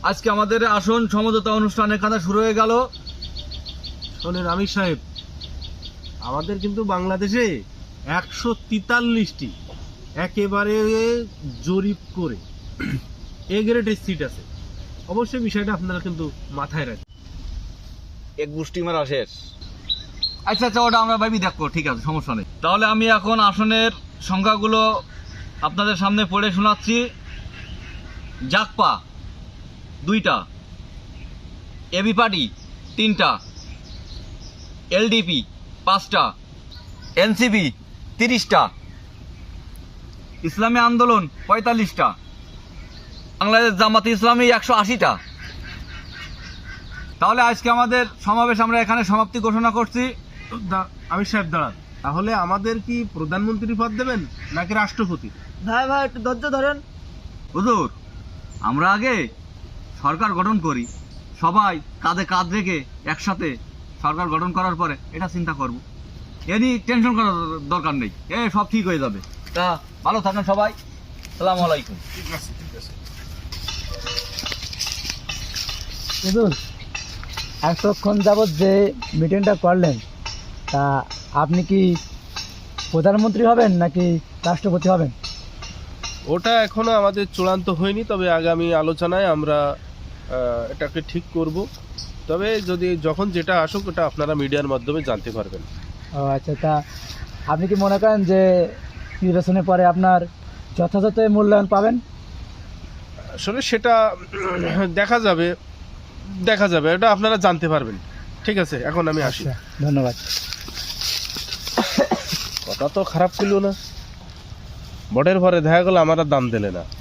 আজকে আমাদের আসন সমঝোতা অনুষ্ঠান এখানে শুরু হয়ে গেল। শোনেন আমির সাহেব, আমাদের কিন্তু বাংলাদেশে 143টি একেবারে জরিপ করে এ গ্রেডের সিট আছে। অবশ্যই বিষয়টা আপনারা কিন্তু মাথায় রাখবেন। এক গোষ্ঠী মারা শেষ। আচ্ছা আচ্ছা, ওটা আমরা ভাবি দেখবো, ঠিক আছে, সমস্যা নেই। তাহলে আমি এখন আসনের সংখ্যাগুলো আপনাদের সামনে পড়ে শোনাচ্ছি। জাকপা 2টা, এবি পার্টি 3টা, এলডিপি 5টা, এনসিপি 30টা, ইসলামী আন্দোলন 45টা, বাংলাদেশ জামাতে ইসলামী 180টা। তাহলে আজকে আমাদের সমাবেশ আমরা এখানে সমাপ্তি ঘোষণা করছি। আমির সাহেব দাঁড়ান, তাহলে আমাদের কি প্রধানমন্ত্রী পদ দেবেন নাকি রাষ্ট্রপতি? ভাই একটু ধৈর্য ধরেন। হুজুর, আমরা আগে সরকার গঠন করি, সবাই কাঁধে কাঁধ রেখে একসাথে সরকার গঠন করার পরে এটা চিন্তা করব। এ নিয়ে টেনশন করার দরকার নেই, সব ঠিক হয়ে যাবে। তা ভালো থাকেন সবাই, আসসালামু আলাইকুম। ঠিক আছে, ঠিক আছে। হুজুর, এতক্ষণ যাবৎ যে মিটিংটা করলেন, তা আপনি কি প্রধানমন্ত্রী হবেন নাকি রাষ্ট্রপতি হবেন? ওটা এখনো আমাদের চূড়ান্ত হয়নি, তবে আগামী আলোচনায় আমরা এটাকে ঠিক করব। তবে যখন যেটা আসুক ওটা আপনারা মিডিয়ার মাধ্যমে জানতে পারবেন। ও আচ্ছা, তা আপনি কি মনে করেন যে নির্বাচনের পরে আপনার যথাযথ মূল্যায়ন পাবেন? আসলে সেটা দেখা যাবে, এটা আপনারা জানতে পারবেন। ঠিক আছে, এখন আমি আসি। আচ্ছা, ধন্যবাদ। কথা তো খারাপ ছিল না, ভোটের পরে দেখা গেল আমার আর দাম দিলে না।